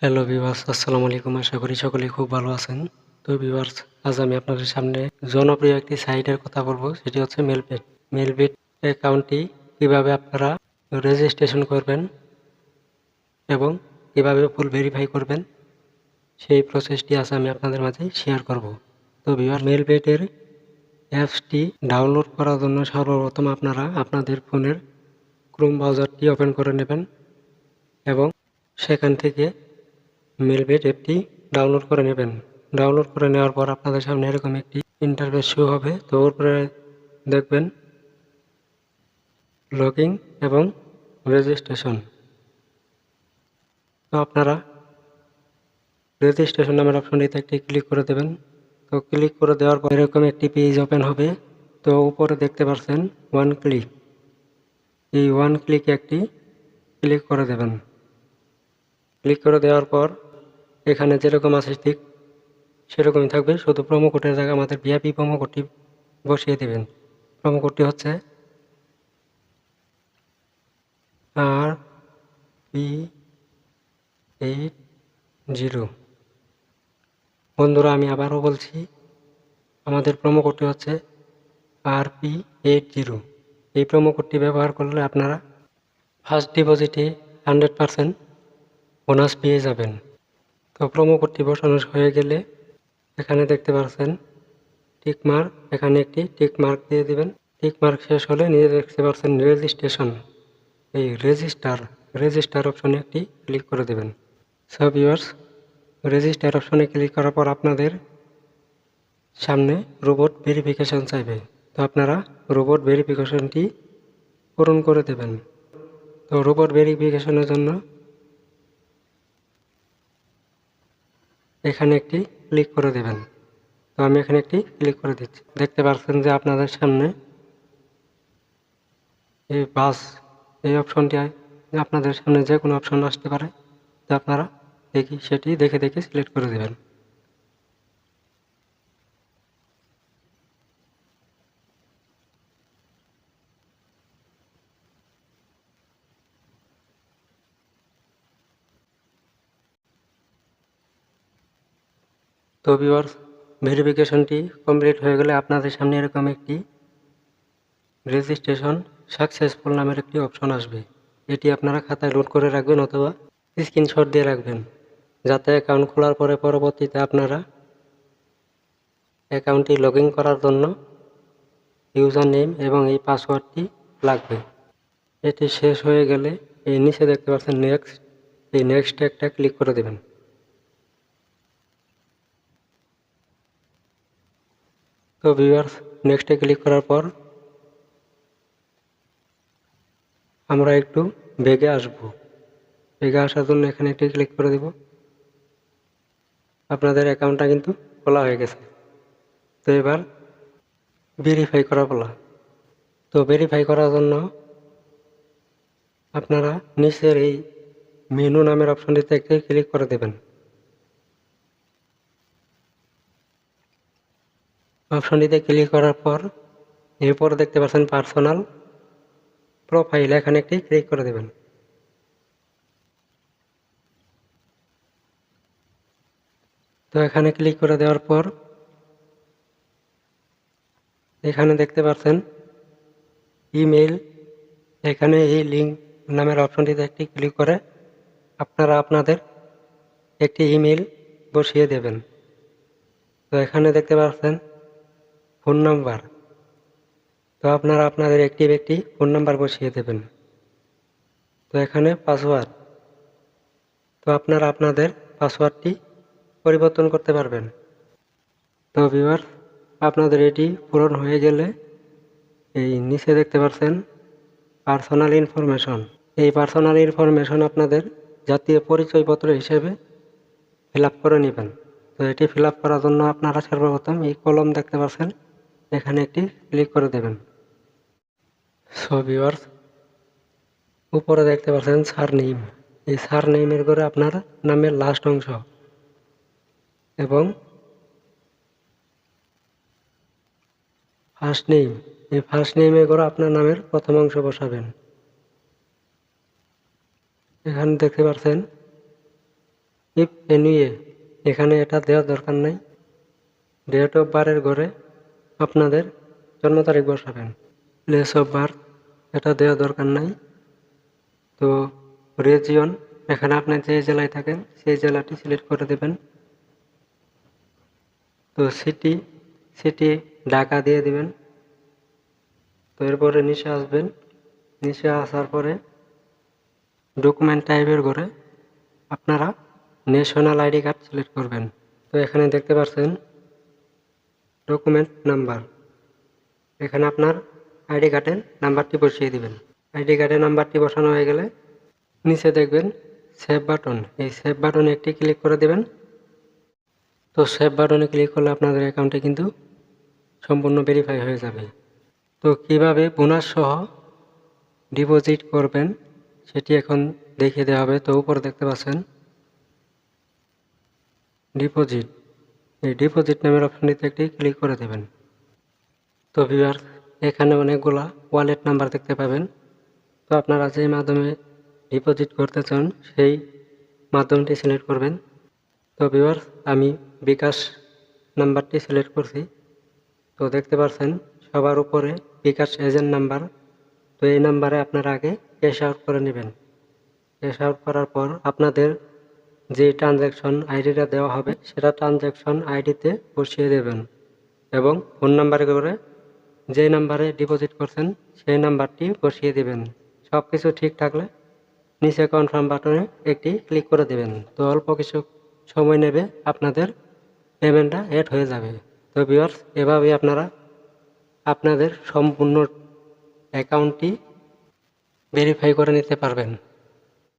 Hello viewers, আসসালামু আলাইকুম। আশা করি সকলেই খুব ভালো আছেন। তো ভিউয়ার্স, আজ আমি আপনাদের সামনে জনপ্রিয় একটি সাইটের কথা বলবো, সেটি হচ্ছে মেলপেট। মেলপেট অ্যাকাউন্টটি কিভাবে আপনারা রেজিস্ট্রেশন করবেন এবং কিভাবে ফুল ভেরিফাই করবেন, সেই প্রসেসটি আজ আমি আপনাদের মাঝে শেয়ার করব। তো ভিউয়ার, মেলপেটের অ্যাপসটি ডাউনলোড করার জন্য সর্বপ্রথম আপনারা আপনাদের ফোনের ক্রোম ব্রাউজারটি ওপেন করে নেবেন এবং সেখান থেকে মেলপেট অ্যাপটি ডাউনলোড করে নেবেন। ডাউনলোড করে নেওয়ার পর আপনাদের সামনে এরকম একটি ইন্টারফেস শো হবে। তো উপরে দেখবেন লগইন এবং রেজিস্ট্রেশন। তো আপনারা রেজিস্ট্রেশন নামের অপশনটিতে একটি ক্লিক করে দেবেন। তো ক্লিক করে দেওয়ার পর এরকম একটি পেজ ওপেন হবে। তো উপরে দেখতে পাচ্ছেন ওয়ান ক্লিক, এই ওয়ান ক্লিকে একটি ক্লিক করে দেবেন। ক্লিক করে দেওয়ার পর এখানে যেরকম আছে ঠিক সেরকমই থাকবে, শুধু প্রোমো কোডের জায়গায় আমাদের ভিআইপি প্রোমো কোডটি বসিয়ে দেবেন। প্রোমো কোডটি হচ্ছে RP80। বন্ধুরা, আমি আবারও বলছি, আমাদের প্রোমো কোডটি হচ্ছে RP80। এই প্রোমো কোডটি ব্যবহার করলে আপনারা ফার্স্ট ডিপোজিটে 100% বোনাস পেয়ে যাবেন। তো প্রোমো কোডটি বসানো হয়ে গেলে এখানে দেখতে পাচ্ছেন টিক মার্ক, এখানে একটি টিক মার্ক দিয়ে দিবেন। টিক মার্ক শেষ হলে নিজে দেখতে পাচ্ছেন রেজিস্ট্রেশন, এই রেজিস্টার অপশনে একটি ক্লিক করে দেবেন। সো ভিউয়ার্স, রেজিস্টার অপশনে ক্লিক করার পর আপনাদের সামনে রোবট ভেরিফিকেশন চাইবে। তো আপনারা রোবট ভেরিফিকেশনটি পূরণ করে দেবেন। তো রোবট ভেরিফিকেশনের জন্য এখানে একটি ক্লিক করে দেবেন। তো আমি এখানে একটি ক্লিক করে দিচ্ছি। দেখতে পাচ্ছেন যে আপনাদের সামনে এই বাস, এই অপশনটি আপনাদের সামনে যে কোনো অপশন আসতে পারে। তো আপনারা সেটি দেখে সিলেক্ট করে দেবেন। তো ভিউয়ার্স, ভেরিফিকেশনটি কমপ্লিট হয়ে গেলে আপনাদের সামনে এরকম একটি রেজিস্ট্রেশন সাকসেসফুল নামের একটি অপশন আসবে। এটি আপনারা খাতায় নোট করে রাখবেন অথবা স্ক্রিনশট দিয়ে রাখবেন, যাতে অ্যাকাউন্ট খোলার পরে পরবর্তীতে আপনারা অ্যাকাউন্টটি লগ ইন করার জন্য ইউজার নেম এবং এই পাসওয়ার্ডটি লাগবে। এটি শেষ হয়ে গেলে এই নিচে দেখতে পাচ্ছেন নেক্সট, এই নেক্সট একটা ক্লিক করে দেবেন। তো ভিউয়ার্স, নেক্সটে ক্লিক করার পর আমরা একটু বেগে আসব। বেগে আসার জন্য এখানে একটি ক্লিক করে দেব। আপনাদের অ্যাকাউন্টটা কিন্তু খোলা হয়ে গেছে। তো এবার ভেরিফাই করা বলা। তো ভেরিফাই করার জন্য আপনারা নিচের এই মেনু নামের অপশনটিতে একটি ক্লিক করে দেবেন। অপশনটিতে ক্লিক করার পর এরপর দেখতে পাচ্ছেন পার্সোনাল প্রোফাইল, এখানে একটি ক্লিক করে দেবেন। তো এখানে ক্লিক করে দেওয়ার পর এখানে দেখতে পাচ্ছেন ইমেইল, এখানে এই লিঙ্ক নামের অপশনটিতে একটি ক্লিক করে আপনারা আপনাদের একটি ইমেইল বসিয়ে দেবেন। তো এখানে দেখতে পাচ্ছেন ফোন নাম্বার, তো আপনারা আপনাদের একটি ফোন নাম্বার বসিয়ে দেবেন। তো এখানে পাসওয়ার্ড, তো আপনারা আপনাদের পাসওয়ার্ডটি পরিবর্তন করতে পারবেন। তো ভিউয়ার্স, আপনাদের এটি পূরণ হয়ে গেলে এই নিচে দেখতে পাচ্ছেন পার্সোনাল ইনফরমেশন, এই পার্সোনাল ইনফরমেশন আপনাদের জাতীয় পরিচয়পত্র হিসেবে ফিল আপ করে নেবেন। তো এটি ফিল আপ করার জন্য আপনারা সর্বপ্রথম এই কলম দেখতে পাচ্ছেন, এখানে একটি ক্লিক করে দেবেন। সো ভিউয়ার্স, উপরে দেখতে পাচ্ছেন সারনেম, এই সারনেমের করে আপনার নামের লাস্ট অংশ এবং ফার্স্ট নেম, এই ফার্স্ট নেমে করে আপনার নামের প্রথম অংশ বসাবেন। এখানে দেখতে পাচ্ছেন ইফ এনিওয়ে, এখানে এটা দেওয়ার দরকার নাই। ডেট অফ বার্থের ঘরে আপনাদের জন্ম তারিখ বসাবেন। প্লেস অফ বার্থ এটা দেওয়ার দরকার নাই। তো রিজিয়ন, এখানে আপনি যে জেলায় থাকেন সেই জেলাটি সিলেক্ট করে দেবেন। তো সিটি ঢাকা দিয়ে দিবেন। তো এরপরে নিচে আসবেন। নিচে আসার পরে ডকুমেন্ট টাইপের ঘরে আপনারা ন্যাশনাল আইডি কার্ড সিলেক্ট করবেন। তো এখানে দেখতে পাচ্ছেন ডকুমেন্ট নাম্বার, এখানে আপনার আইডি কার্ডের নাম্বারটি বসিয়ে দিবেন। আইডি কার্ডের নাম্বারটি বসানো হয়ে গেলে নিচে দেখবেন সেভ বাটন, এই সেভ বাটনে একটি ক্লিক করে দেবেন। তো সেভ বাটনে ক্লিক করলে আপনাদের অ্যাকাউন্টে কিন্তু সম্পূর্ণ ভেরিফাই হয়ে যাবে। তো কিভাবে বোনাস সহ ডিপোজিট করবেন সেটি এখন দেখিয়ে দেওয়া হবে। তো উপরে দেখতে পাচ্ছেন ডিপোজিট, এই ডিপোজিট নামের অপশনটিতে একটি ক্লিক করে দেবেন। তো ভিউয়ার্স, এখানে অনেকগুলা ওয়ালেট নাম্বার দেখতে পাবেন। তো আপনারা যে মাধ্যমে ডিপোজিট করতে চান সেই মাধ্যমটি সিলেক্ট করবেন। তো ভিউয়ার্স, আমি বিকাশ নাম্বারটি সিলেক্ট করছি। তো দেখতে পাচ্ছেন সবার উপরে বিকাশ এজেন্ট নাম্বার। তো এই নাম্বারে আপনারা আগে ক্যাশ আউট করে নেবেন। ক্যাশ আউট করার পর আপনাদের যে ট্রানজ্যাকশন আইডিটা দেওয়া হবে সেটা ট্রানজ্যাকশন আইডিতে বসিয়ে দেবেন এবং ফোন নাম্বারে করে যে নাম্বারে ডিপোজিট করছেন সেই নাম্বারটি বসিয়ে দেবেন। সব কিছু ঠিক থাকলে নিচে কনফার্ম বাটনে একটি ক্লিক করে দেবেন। তো অল্প কিছু সময় নেবে, আপনাদের পেমেন্টটা অ্যাড হয়ে যাবে। তো ভিউয়ার্স, এভাবেই আপনারা আপনাদের সম্পূর্ণ অ্যাকাউন্টটি ভেরিফাই করে নিতে পারবেন।